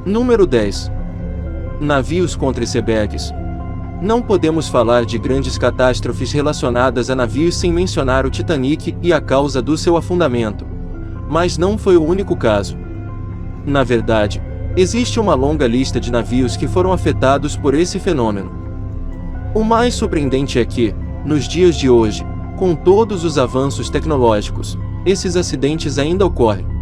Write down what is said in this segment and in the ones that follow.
Número 10. Navios contra icebergs. Não podemos falar de grandes catástrofes relacionadas a navios sem mencionar o Titanic e a causa do seu afundamento. Mas não foi o único caso. Na verdade, existe uma longa lista de navios que foram afetados por esse fenômeno. O mais surpreendente é que, nos dias de hoje, com todos os avanços tecnológicos, esses acidentes ainda ocorrem.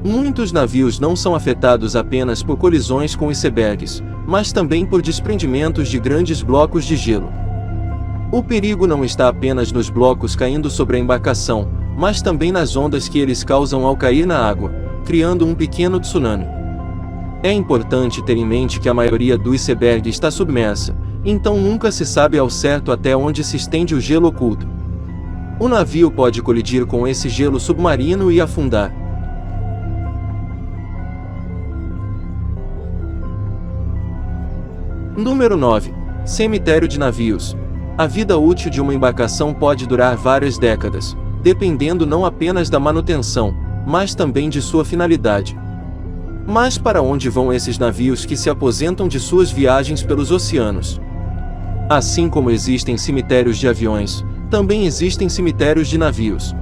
Muitos navios não são afetados apenas por colisões com icebergs, mas também por desprendimentos de grandes blocos de gelo. O perigo não está apenas nos blocos caindo sobre a embarcação, mas também nas ondas que eles causam ao cair na água, criando um pequeno tsunami. É importante ter em mente que a maioria do iceberg está submersa, então nunca se sabe ao certo até onde se estende o gelo oculto. O navio pode colidir com esse gelo submarino e afundar. Número 9. Cemitério de navios. A vida útil de uma embarcação pode durar várias décadas, dependendo não apenas da manutenção, mas também de sua finalidade. Mas para onde vão esses navios que se aposentam de suas viagens pelos oceanos? Assim como existem cemitérios de aviões, também existem cemitérios de navios.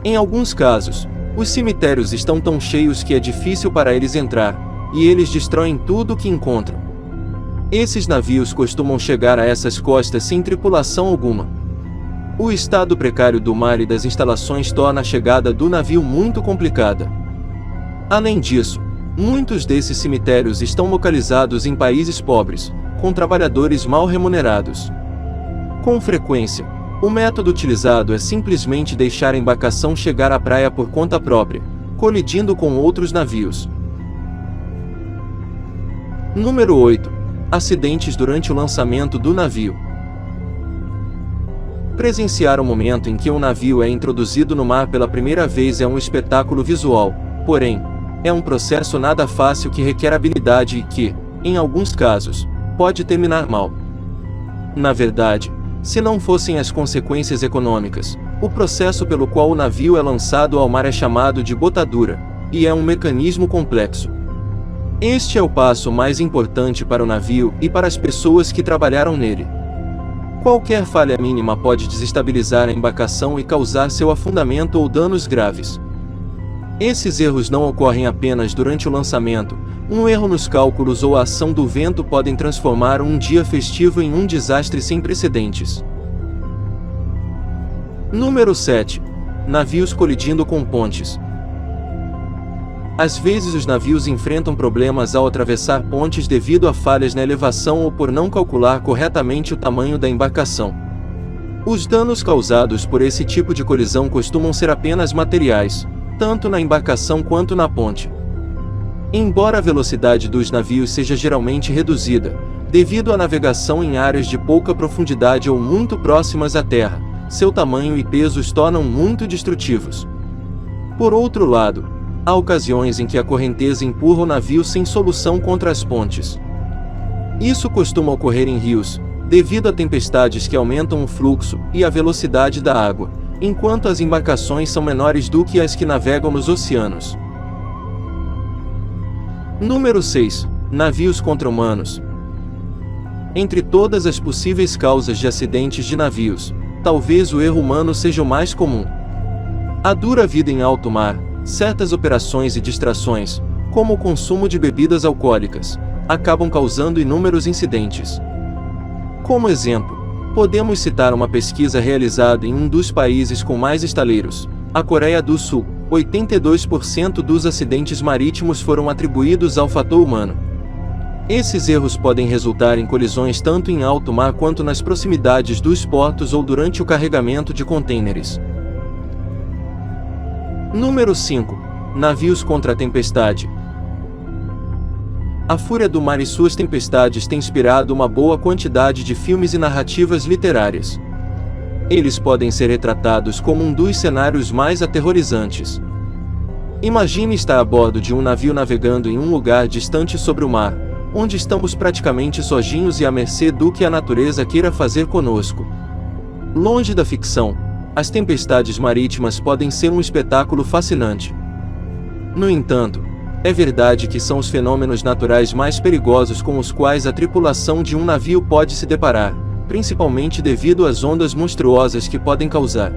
Em alguns casos, os cemitérios estão tão cheios que é difícil para eles entrar, e eles destroem tudo o que encontram. Esses navios costumam chegar a essas costas sem tripulação alguma. O estado precário do mar e das instalações torna a chegada do navio muito complicada. Além disso, muitos desses cemitérios estão localizados em países pobres, com trabalhadores mal remunerados. Com frequência, o método utilizado é simplesmente deixar a embarcação chegar à praia por conta própria, colidindo com outros navios. Número 8. Acidentes durante o lançamento do navio. Presenciar o momento em que um navio é introduzido no mar pela primeira vez é um espetáculo visual, porém, é um processo nada fácil que requer habilidade e que, em alguns casos, pode terminar mal. Na verdade, se não fossem as consequências econômicas, o processo pelo qual o navio é lançado ao mar é chamado de botadura, e é um mecanismo complexo. Este é o passo mais importante para o navio e para as pessoas que trabalharam nele. Qualquer falha mínima pode desestabilizar a embarcação e causar seu afundamento ou danos graves. Esses erros não ocorrem apenas durante o lançamento, um erro nos cálculos ou a ação do vento podem transformar um dia festivo em um desastre sem precedentes. Número 7. Navios colidindo com pontes. Às vezes os navios enfrentam problemas ao atravessar pontes devido a falhas na elevação ou por não calcular corretamente o tamanho da embarcação. Os danos causados por esse tipo de colisão costumam ser apenas materiais, tanto na embarcação quanto na ponte. Embora a velocidade dos navios seja geralmente reduzida, devido à navegação em áreas de pouca profundidade ou muito próximas à terra, seu tamanho e peso os tornam muito destrutivos. Por outro lado, há ocasiões em que a correnteza empurra o navio sem solução contra as pontes. Isso costuma ocorrer em rios, devido a tempestades que aumentam o fluxo e a velocidade da água, enquanto as embarcações são menores do que as que navegam nos oceanos. Número 6. Navios contra humanos. Entre todas as possíveis causas de acidentes de navios, talvez o erro humano seja o mais comum. A dura vida em alto mar, certas operações e distrações, como o consumo de bebidas alcoólicas, acabam causando inúmeros incidentes. Como exemplo, podemos citar uma pesquisa realizada em um dos países com mais estaleiros, a Coreia do Sul. 82% dos acidentes marítimos foram atribuídos ao fator humano. Esses erros podem resultar em colisões tanto em alto mar quanto nas proximidades dos portos ou durante o carregamento de contêineres. Número 5. Navios contra a tempestade. A fúria do mar e suas tempestades tem inspirado uma boa quantidade de filmes e narrativas literárias. Eles podem ser retratados como um dos cenários mais aterrorizantes. Imagine estar a bordo de um navio navegando em um lugar distante sobre o mar, onde estamos praticamente sozinhos e à mercê do que a natureza queira fazer conosco. Longe da ficção, as tempestades marítimas podem ser um espetáculo fascinante. No entanto, É verdade que são os fenômenos naturais mais perigosos com os quais a tripulação de um navio pode se deparar, principalmente devido às ondas monstruosas que podem causar.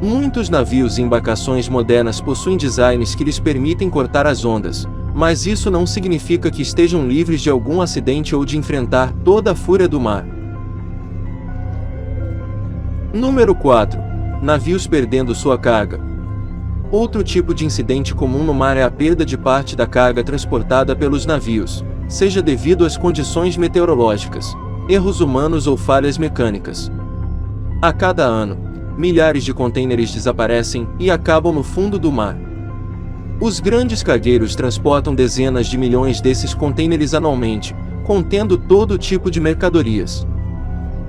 Muitos navios e embarcações modernas possuem designs que lhes permitem cortar as ondas, mas isso não significa que estejam livres de algum acidente ou de enfrentar toda a fúria do mar. Número 4. Navios perdendo sua carga. Outro tipo de incidente comum no mar é a perda de parte da carga transportada pelos navios, seja devido às condições meteorológicas, erros humanos ou falhas mecânicas. A cada ano, milhares de contêineres desaparecem e acabam no fundo do mar. Os grandes cargueiros transportam dezenas de milhões desses contêineres anualmente, contendo todo tipo de mercadorias.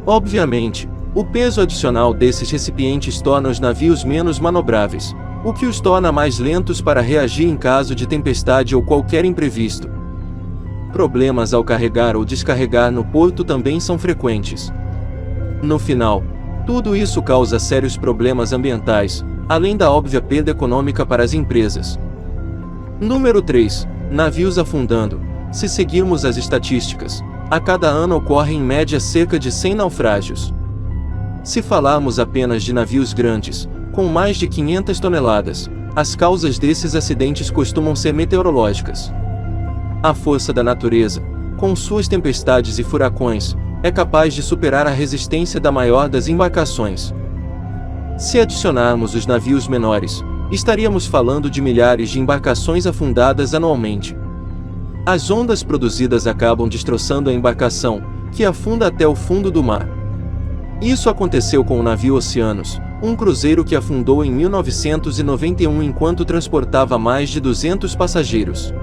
Obviamente, o peso adicional desses recipientes torna os navios menos manobráveis, o que os torna mais lentos para reagir em caso de tempestade ou qualquer imprevisto. Problemas ao carregar ou descarregar no porto também são frequentes. No final, tudo isso causa sérios problemas ambientais, além da óbvia perda econômica para as empresas. Número 3. Navios afundando. Se seguirmos as estatísticas, a cada ano ocorrem em média cerca de 100 naufrágios. Se falarmos apenas de navios grandes, com mais de 500 toneladas, as causas desses acidentes costumam ser meteorológicas. A força da natureza, com suas tempestades e furacões, é capaz de superar a resistência da maior das embarcações. Se adicionarmos os navios menores, estaríamos falando de milhares de embarcações afundadas anualmente. As ondas produzidas acabam destroçando a embarcação, que afunda até o fundo do mar. Isso aconteceu com o navio Oceanus, um cruzeiro que afundou em 1991 enquanto transportava mais de 200 passageiros.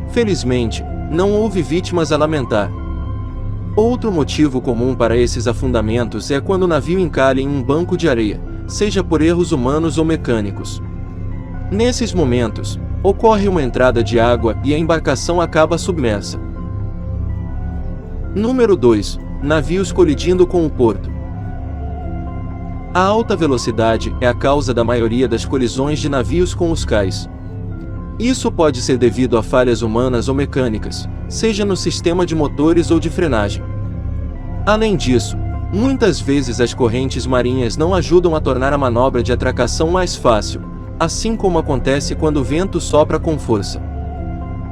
Felizmente, não houve vítimas a lamentar. Outro motivo comum para esses afundamentos é quando o navio encalha em um banco de areia, seja por erros humanos ou mecânicos. Nesses momentos, ocorre uma entrada de água e a embarcação acaba submersa. Número 2. Navios colidindo com o porto. A alta velocidade é a causa da maioria das colisões de navios com os cais. Isso pode ser devido a falhas humanas ou mecânicas, seja no sistema de motores ou de frenagem. Além disso, muitas vezes as correntes marinhas não ajudam a tornar a manobra de atracação mais fácil, assim como acontece quando o vento sopra com força.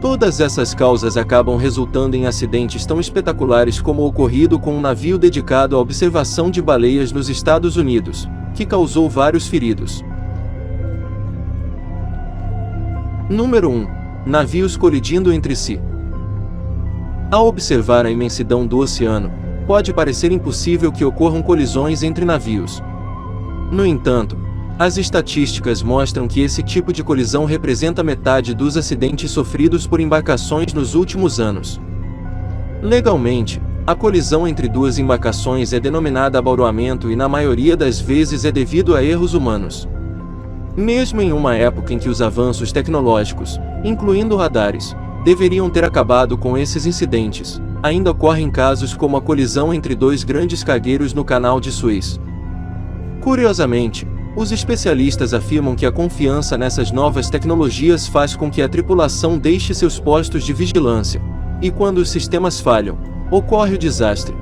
Todas essas causas acabam resultando em acidentes tão espetaculares como o ocorrido com um navio dedicado à observação de baleias nos Estados Unidos, que causou vários feridos. Número 1. Navios colidindo entre si. Ao observar a imensidão do oceano, pode parecer impossível que ocorram colisões entre navios. No entanto, as estatísticas mostram que esse tipo de colisão representa metade dos acidentes sofridos por embarcações nos últimos anos. Legalmente, a colisão entre duas embarcações é denominada abauroamento e na maioria das vezes é devido a erros humanos. Mesmo em uma época em que os avanços tecnológicos, incluindo radares, deveriam ter acabado com esses incidentes, ainda ocorrem casos como a colisão entre dois grandes cargueiros no Canal de Suez. Curiosamente, os especialistas afirmam que a confiança nessas novas tecnologias faz com que a tripulação deixe seus postos de vigilância, e quando os sistemas falham, ocorre o desastre.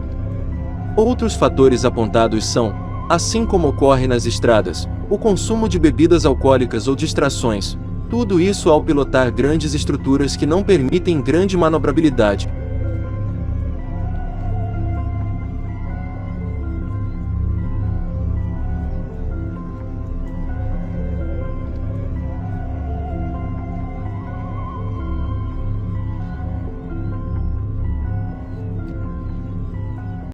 Outros fatores apontados são, assim como ocorre nas estradas, o consumo de bebidas alcoólicas ou distrações, tudo isso ao pilotar grandes estruturas que não permitem grande manobrabilidade.